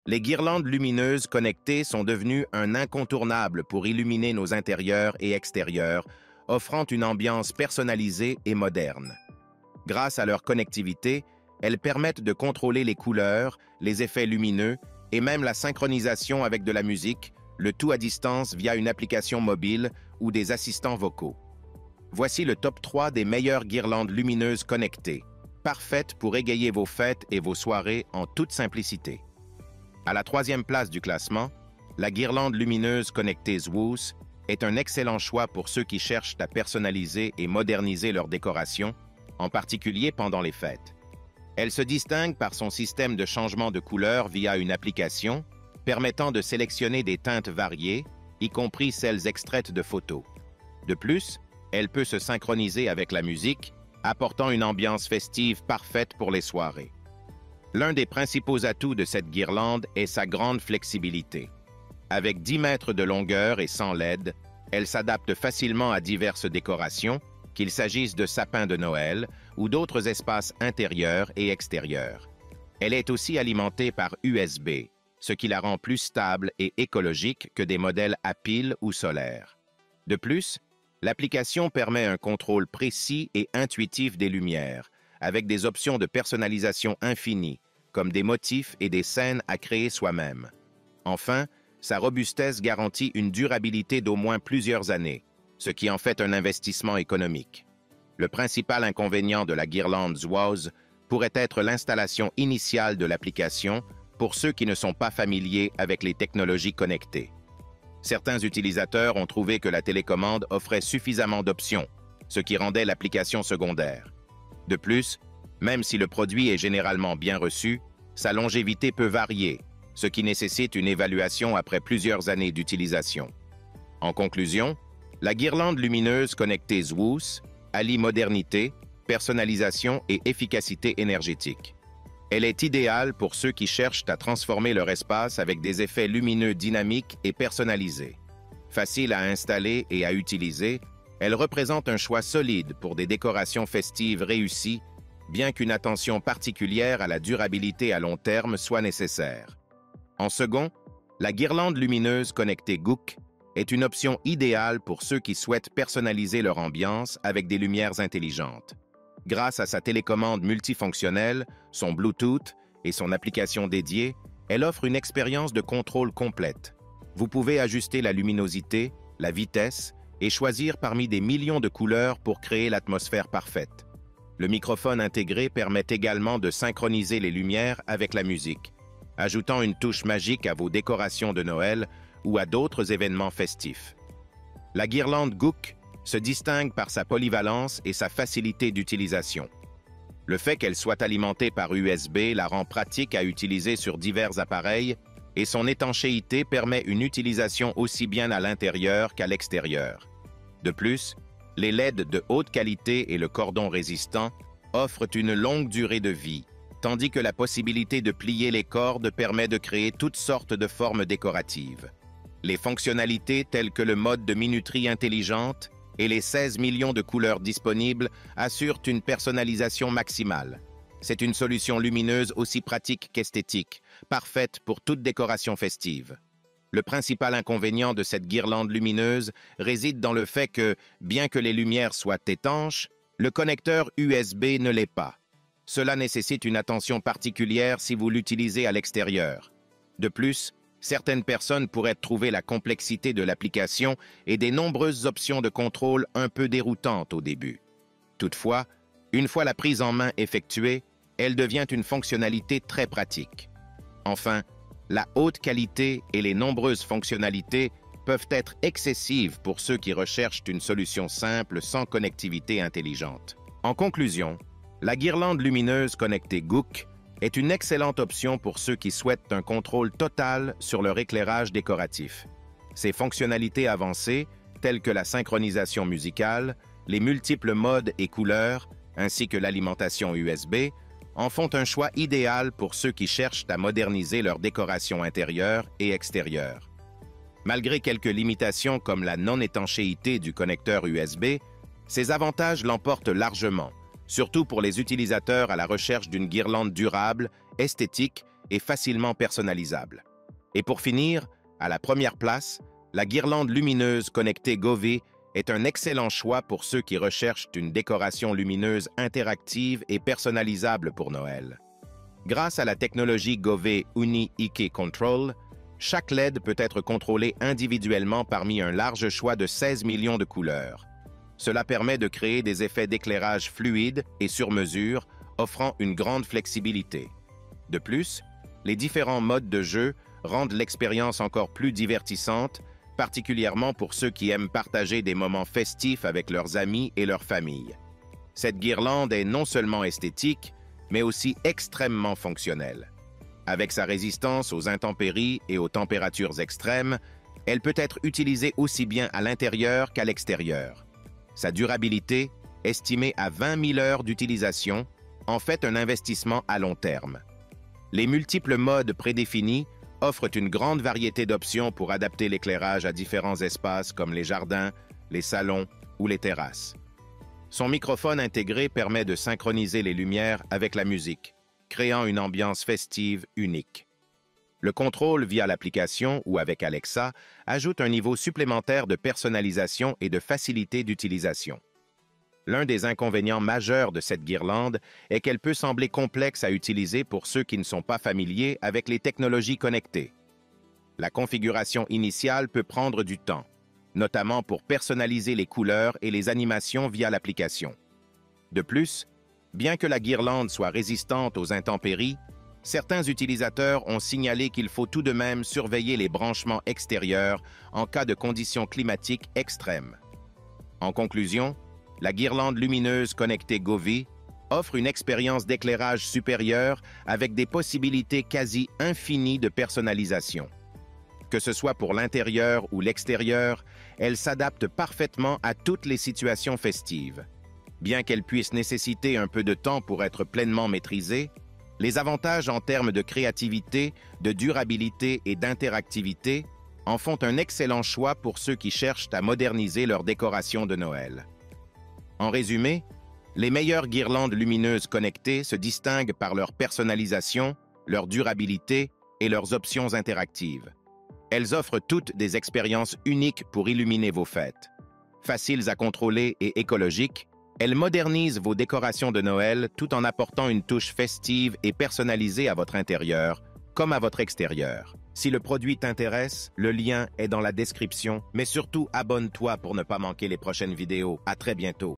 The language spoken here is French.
Les guirlandes lumineuses connectées sont devenues un incontournable pour illuminer nos intérieurs et extérieurs, offrant une ambiance personnalisée et moderne. Grâce à leur connectivité, elles permettent de contrôler les couleurs, les effets lumineux et même la synchronisation avec de la musique, le tout à distance via une application mobile ou des assistants vocaux. Voici le top 3 des meilleures guirlandes lumineuses connectées, parfaites pour égayer vos fêtes et vos soirées en toute simplicité. À la 3e place du classement, la guirlande lumineuse connectée Zwoosh est un excellent choix pour ceux qui cherchent à personnaliser et moderniser leur décoration, en particulier pendant les fêtes. Elle se distingue par son système de changement de couleur via une application, permettant de sélectionner des teintes variées, y compris celles extraites de photos. De plus, elle peut se synchroniser avec la musique, apportant une ambiance festive parfaite pour les soirées. L'un des principaux atouts de cette guirlande est sa grande flexibilité. Avec 10 mètres de longueur et sans LED, elle s'adapte facilement à diverses décorations, qu'il s'agisse de sapins de Noël ou d'autres espaces intérieurs et extérieurs. Elle est aussi alimentée par USB, ce qui la rend plus stable et écologique que des modèles à piles ou solaires. De plus, l'application permet un contrôle précis et intuitif des lumières, avec des options de personnalisation infinies, comme des motifs et des scènes à créer soi-même. Enfin, sa robustesse garantit une durabilité d'au moins plusieurs années, ce qui en fait un investissement économique. Le principal inconvénient de la guirlande Zwoosh pourrait être l'installation initiale de l'application pour ceux qui ne sont pas familiers avec les technologies connectées. Certains utilisateurs ont trouvé que la télécommande offrait suffisamment d'options, ce qui rendait l'application secondaire. De plus, même si le produit est généralement bien reçu, sa longévité peut varier, ce qui nécessite une évaluation après plusieurs années d'utilisation. En conclusion, la guirlande lumineuse connectée Zwoosh allie modernité, personnalisation et efficacité énergétique. Elle est idéale pour ceux qui cherchent à transformer leur espace avec des effets lumineux dynamiques et personnalisés. Facile à installer et à utiliser, elle représente un choix solide pour des décorations festives réussies, bien qu'une attention particulière à la durabilité à long terme soit nécessaire. En second, la guirlande lumineuse connectée Gook est une option idéale pour ceux qui souhaitent personnaliser leur ambiance avec des lumières intelligentes. Grâce à sa télécommande multifonctionnelle, son Bluetooth et son application dédiée, elle offre une expérience de contrôle complète. Vous pouvez ajuster la luminosité, la vitesse et choisir parmi des millions de couleurs pour créer l'atmosphère parfaite. Le microphone intégré permet également de synchroniser les lumières avec la musique, ajoutant une touche magique à vos décorations de Noël ou à d'autres événements festifs. La guirlande Gook se distingue par sa polyvalence et sa facilité d'utilisation. Le fait qu'elle soit alimentée par USB la rend pratique à utiliser sur divers appareils et son étanchéité permet une utilisation aussi bien à l'intérieur qu'à l'extérieur. De plus, les LED de haute qualité et le cordon résistant offrent une longue durée de vie, tandis que la possibilité de plier les cordes permet de créer toutes sortes de formes décoratives. Les fonctionnalités telles que le mode de minuterie intelligente et les 16 millions de couleurs disponibles assurent une personnalisation maximale. C'est une solution lumineuse aussi pratique qu'esthétique, parfaite pour toute décoration festive. Le principal inconvénient de cette guirlande lumineuse réside dans le fait que, bien que les lumières soient étanches, le connecteur USB ne l'est pas. Cela nécessite une attention particulière si vous l'utilisez à l'extérieur. De plus, certaines personnes pourraient trouver la complexité de l'application et des nombreuses options de contrôle un peu déroutantes au début. Toutefois, une fois la prise en main effectuée, elle devient une fonctionnalité très pratique. Enfin, la haute qualité et les nombreuses fonctionnalités peuvent être excessives pour ceux qui recherchent une solution simple sans connectivité intelligente. En conclusion, la guirlande lumineuse connectée Gook est une excellente option pour ceux qui souhaitent un contrôle total sur leur éclairage décoratif. Ses fonctionnalités avancées, telles que la synchronisation musicale, les multiples modes et couleurs, ainsi que l'alimentation USB, en font un choix idéal pour ceux qui cherchent à moderniser leur décoration intérieure et extérieure. Malgré quelques limitations comme la non-étanchéité du connecteur USB, ces avantages l'emportent largement, surtout pour les utilisateurs à la recherche d'une guirlande durable, esthétique et facilement personnalisables. Et pour finir, à la première place, la guirlande lumineuse connectée Govee est un excellent choix pour ceux qui recherchent une décoration lumineuse interactive et personnalisable pour Noël. Grâce à la technologie Govee Uni-Ike Control, chaque LED peut être contrôlé individuellement parmi un large choix de 16 millions de couleurs. Cela permet de créer des effets d'éclairage fluides et sur mesure, offrant une grande flexibilité. De plus, les différents modes de jeu rendent l'expérience encore plus divertissante, particulièrement pour ceux qui aiment partager des moments festifs avec leurs amis et leur famille. Cette guirlande est non seulement esthétique, mais aussi extrêmement fonctionnelle. Avec sa résistance aux intempéries et aux températures extrêmes, elle peut être utilisée aussi bien à l'intérieur qu'à l'extérieur. Sa durabilité, estimée à 20 000 heures d'utilisation, en fait un investissement à long terme. Les multiples modes prédéfinis offrent une grande variété d'options pour adapter l'éclairage à différents espaces comme les jardins, les salons ou les terrasses. Son microphone intégré permet de synchroniser les lumières avec la musique, créant une ambiance festive unique. Le contrôle via l'application ou avec Alexa ajoute un niveau supplémentaire de personnalisation et de facilité d'utilisation. L'un des inconvénients majeurs de cette guirlande est qu'elle peut sembler complexe à utiliser pour ceux qui ne sont pas familiers avec les technologies connectées. La configuration initiale peut prendre du temps, notamment pour personnaliser les couleurs et les animations via l'application. De plus, bien que la guirlande soit résistante aux intempéries, certains utilisateurs ont signalé qu'il faut tout de même surveiller les branchements extérieurs en cas de conditions climatiques extrêmes. En conclusion, la guirlande lumineuse connectée Govee offre une expérience d'éclairage supérieure avec des possibilités quasi infinies de personnalisation. Que ce soit pour l'intérieur ou l'extérieur, elle s'adapte parfaitement à toutes les situations festives. Bien qu'elle puisse nécessiter un peu de temps pour être pleinement maîtrisée, les avantages en termes de créativité, de durabilité et d'interactivité en font un excellent choix pour ceux qui cherchent à moderniser leur décoration de Noël. En résumé, les meilleures guirlandes lumineuses connectées se distinguent par leur personnalisation, leur durabilité et leurs options interactives. Elles offrent toutes des expériences uniques pour illuminer vos fêtes. Faciles à contrôler et écologiques, elles modernisent vos décorations de Noël tout en apportant une touche festive et personnalisée à votre intérieur, comme à votre extérieur. Si le produit t'intéresse, le lien est dans la description, mais surtout abonne-toi pour ne pas manquer les prochaines vidéos. À très bientôt.